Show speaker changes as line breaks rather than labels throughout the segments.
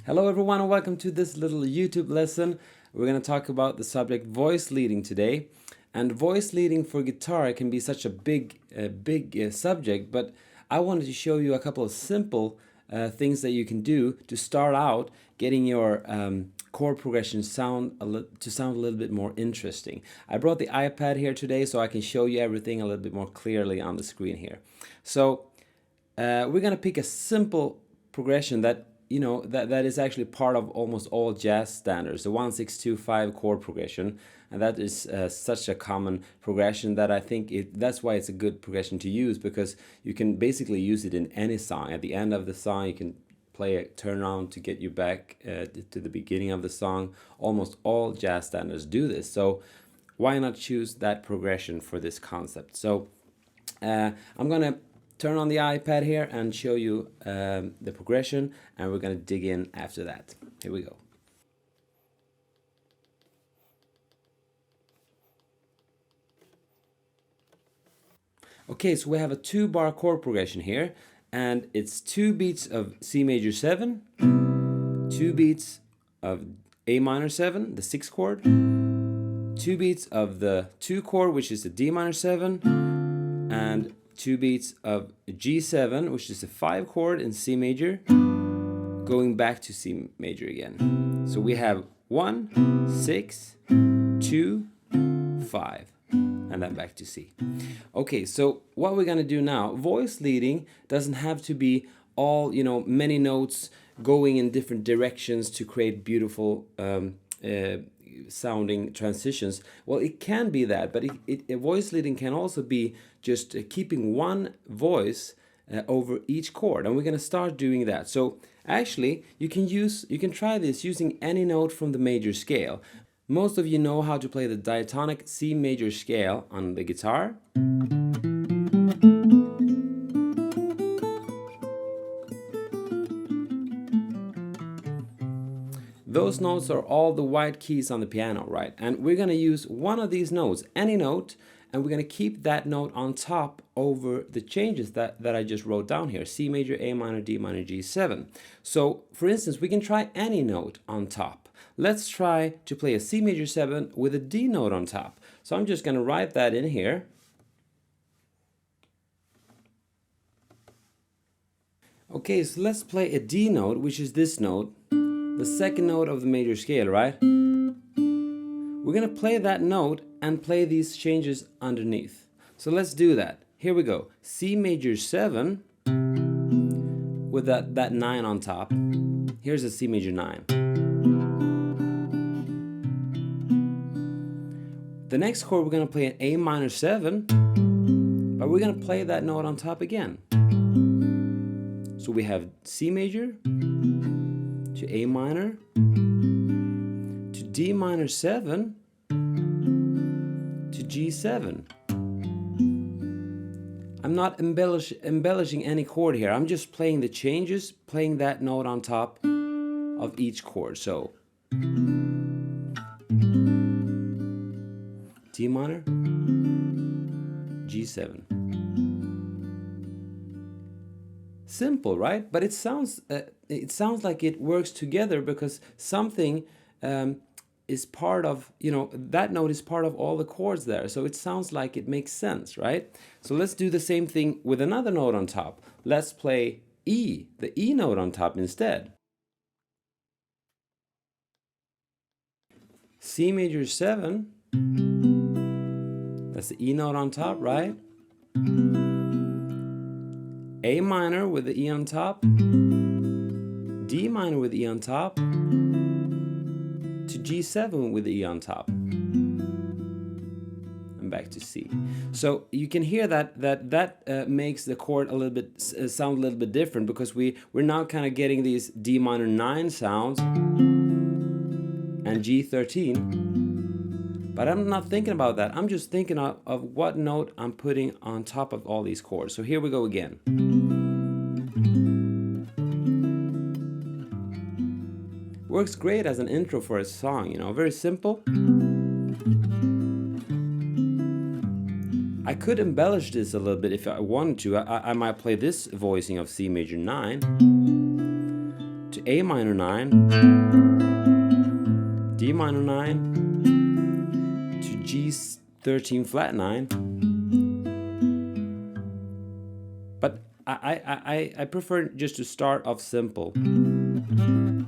Hello everyone and welcome to this little YouTube lesson. We're going to talk about the subject voice leading today. And voice leading for guitar can be such a big subject, but I wanted to show you a couple of simple things that you can do to start out getting your chord progression sound a little bit more interesting. I brought the iPad here today so I can show you everything a little bit more clearly on the screen here. So we're going to pick a simple progression that that is actually part of almost all jazz standards, the 1-6-2-5 chord progression, and that is such a common progression that I think that's why it's a good progression to use, because you can basically use it in any song. At the end of the song you can play a turnaround to get you back to the beginning of the song. Almost all jazz standards do this, so why not choose that progression for this concept? So I'm gonna turn on the iPad here and show you the progression, and we're going to dig in after that. Here we go. Okay, so we have a 2-bar chord progression here, and it's 2 beats of C major 7, 2 beats of A minor 7, the 6th chord, 2 beats of the 2 chord, which is the D minor 7, and 2 beats of G7, which is a 5 chord in C major, going back to C major again. So we have 1, 6, 2, 5, and then back to C. Okay, so what we're gonna do now, voice leading doesn't have to be all, many notes going in different directions to create beautiful sounding transitions. Well, it can be that, but voice leading can also be just keeping one voice over each chord, and we're going to start doing that. So actually you can try this using any note from the major scale. Most of you know how to play the diatonic C major scale on the guitar. Those notes are all the white keys on the piano, right? And we're going to use one of these notes, any note, and we're going to keep that note on top over the changes that I just wrote down here. C major, A minor, D minor, G7. So, for instance, we can try any note on top. Let's try to play a C major 7 with a D note on top. So I'm just going to write that in here. Okay, so let's play a D note, which is this note, the 2nd note of the major scale, right? We're gonna play that note and play these changes underneath. So let's do that. Here we go. C major 7 with that 9 on top. Here's a C major 9. The next chord we're gonna play an A minor 7, but we're gonna play that note on top again. So we have C major to A minor to D minor 7 to G7. I'm not embellishing any chord here. I'm just playing the changes, playing that note on top of each chord. So D minor, G7. Simple, right? But it sounds like it works together, because something is part of, that note is part of all the chords there. So it sounds like it makes sense, right? So let's do the same thing with another note on top. Let's play E, the E note on top instead. C major 7, that's the E note on top, right? A minor with the E on top, D minor with E on top, to G7 with the E on top, and back to C. So you can hear that makes the chord a little bit sound a little bit different, because we're now kind of getting these D minor 9 sounds and G13. But I'm not thinking about that. I'm just thinking of what note I'm putting on top of all these chords. So here we go again. Works great as an intro for a song, very simple. I could embellish this a little bit if I wanted to. I might play this voicing of C major 9 to A minor 9, D minor 9, to G13 flat 9. But I prefer just to start off simple. And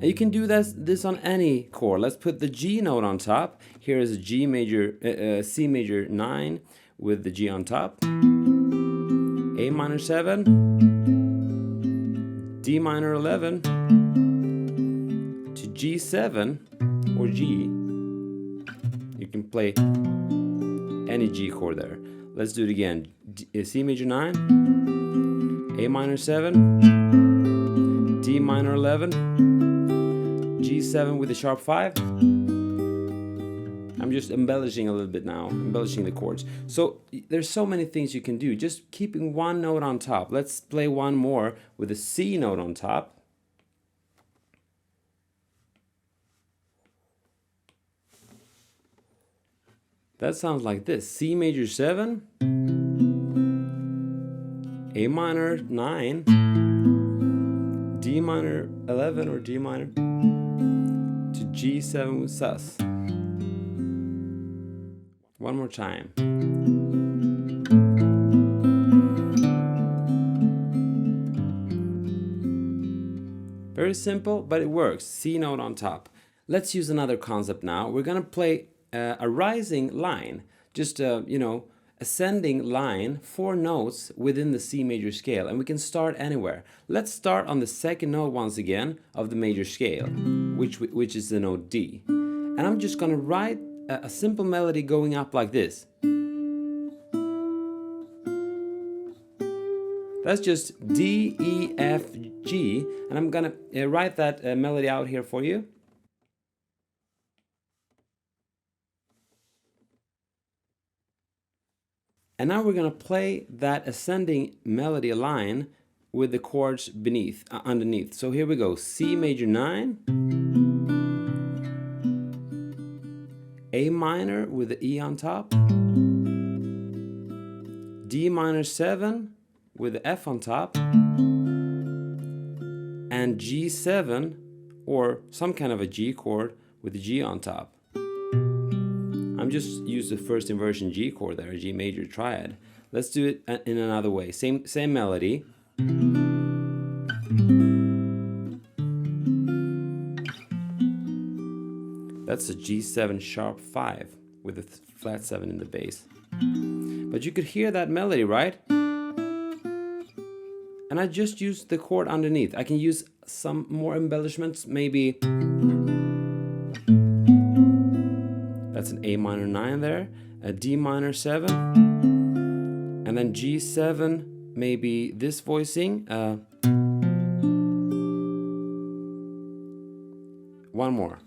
you can do this on any chord. Let's put the G note on top. Here is a C major 9 with the G on top. A minor 7, D minor 11, to G7 or G. You can play any G chord there. Let's do it again. C major 9, A minor 7, D minor 11, G7 with a sharp 5. I'm just embellishing a little bit now, embellishing the chords. So there's so many things you can do, just keeping one note on top. Let's play one more with a C note on top. That sounds like this. C major 7, A minor 9, D minor 11 or D minor, to G7 with sus. One more time. Very simple, but it works. C note on top. Let's use another concept now. We're gonna play a rising line, just ascending line, 4 notes within the C major scale, and we can start anywhere. Let's start on the second note once again of the major scale, which is the note D. And I'm just gonna write a simple melody going up like this. That's just D, E, F, G, and I'm gonna write that melody out here for you. And now we're gonna play that ascending melody line with the chords underneath. So here we go. C major 9, A minor with the E on top, D minor 7 with the F on top, and G7 or some kind of a G chord with the G on top. I'm just use the first inversion G chord there, a G major triad. Let's do it in another way. Same melody. That's a G7 sharp 5 with a flat 7 in the bass. But you could hear that melody, right? And I just used the chord underneath. I can use some more embellishments, maybe. That's an A minor 9 there, a D minor 7, and then G7, maybe this voicing. One more.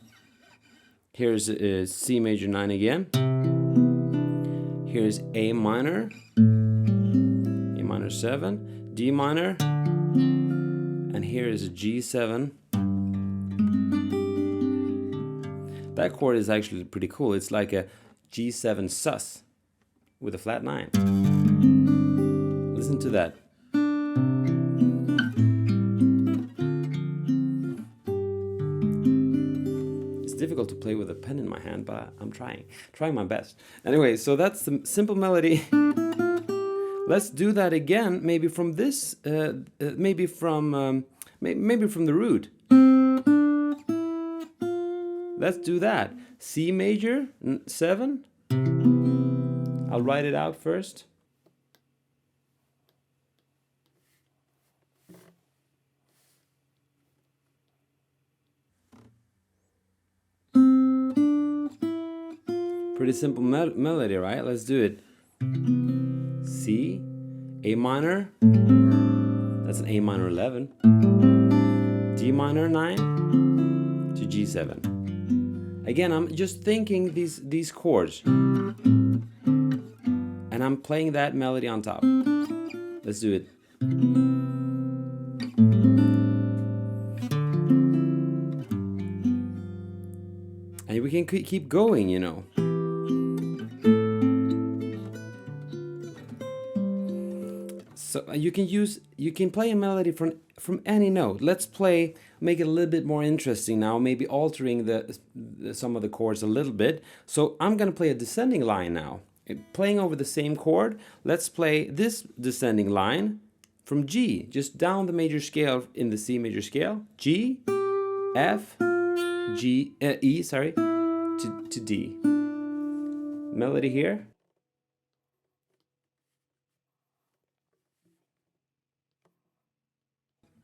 Here's C major 9 again. Here's A minor 7, D minor, and here is a G7. That chord is actually pretty cool. It's like a G7 sus with a flat 9. Listen to that. It's difficult to play with a pen in my hand, but I'm trying my best. Anyway, so that's the simple melody. Let's do that again, maybe from this, maybe from the root. Let's do that. C major 7. I'll write it out first. Pretty simple melody, right? Let's do it. C, A minor. That's an A minor 11. D minor 9 to G7. Again, I'm just thinking these chords, and I'm playing that melody on top. Let's do it. And we can keep going, you know. So you can play a melody from any note. Let's play, make it a little bit more interesting now, maybe altering some of the chords a little bit. So I'm going to play a descending line now. Playing over the same chord, let's play this descending line from G, just down the major scale in the C major scale. G, F, G, E, sorry, to D. Melody here.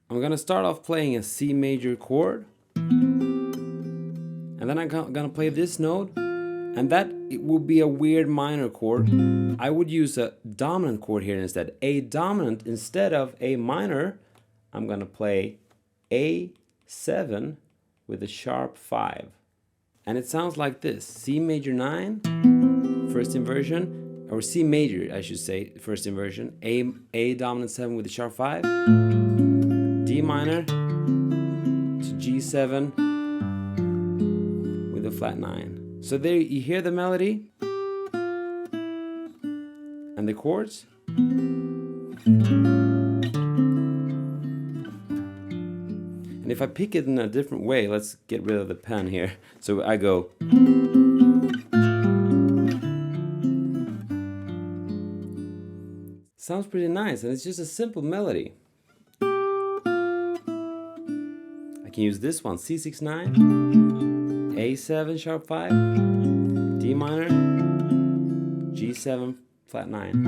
I'm gonna start off playing a C major chord, and then I'm gonna play this note, and that it will be a weird minor chord. I would use a dominant chord here instead. A dominant instead of A minor. I'm gonna play A7 with a sharp 5. And it sounds like this: C major 9, first inversion, or C major, I should say, first inversion, A dominant 7 with a sharp 5, D minor to G7 with a flat 9. So there you hear the melody and the chords. And if I pick it in a different way, let's get rid of the pen here. So I go. Sounds pretty nice, and it's just a simple melody. I can use this one, C6-9, A7 sharp 5, D minor, G7 flat 9.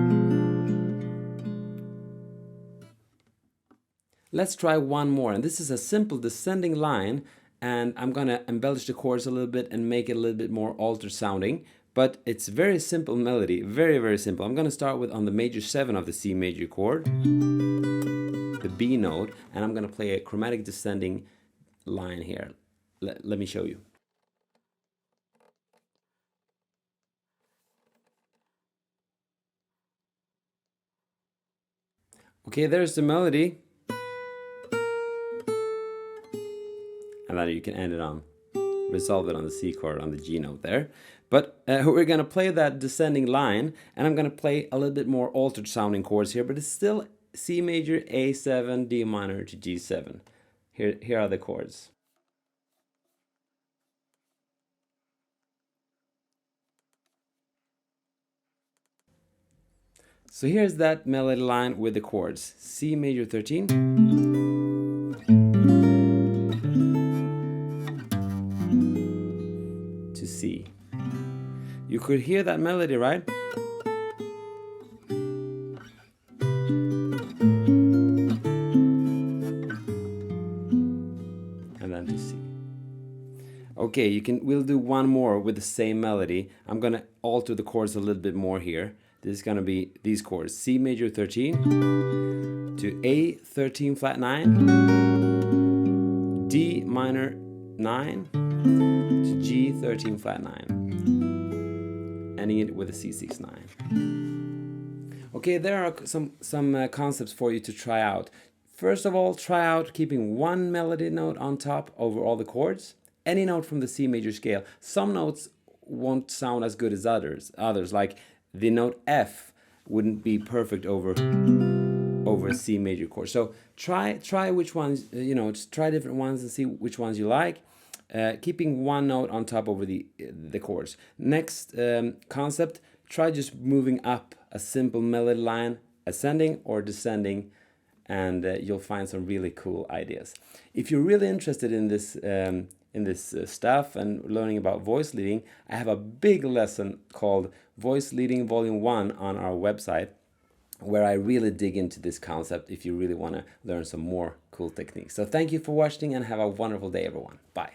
Let's try one more, and this is a simple descending line, and I'm gonna embellish the chords a little bit and make it a little bit more altered sounding, but it's very simple melody, very, very simple. I'm gonna start with on the major 7 of the C major chord, the B note, and I'm gonna play a chromatic descending line here. Let me show you. Okay, there's the melody. And then you can end it on, resolve it on the C chord on the G note there. But we're gonna play that descending line, and I'm gonna play a little bit more altered sounding chords here, but it's still C major, A7, D minor to G7. Here are the chords. So here's that melody line with the chords. C major 13. To C. You could hear that melody, right? And then to C. Okay, we'll do one more with the same melody. I'm gonna alter the chords a little bit more here. This is gonna be these chords: C major 13 to A13 flat 9, D minor 9 to G13 flat 9, ending it with a C6-9. Okay, there are some concepts for you to try out. First of all, try out keeping one melody note on top over all the chords. Any note from the C major scale. Some notes won't sound as good as others. Like the note F wouldn't be perfect over a C major chord. So try which ones, just try different ones and see which ones you like. Keeping one note on top over the chords. Next concept, try just moving up a simple melody line, ascending or descending, and you'll find some really cool ideas. If you're really interested in this stuff and learning about voice leading, I have a big lesson called Voice Leading Volume 1 on our website, where I really dig into this concept if you really want to learn some more cool techniques. So thank you for watching, and have a wonderful day, everyone. Bye.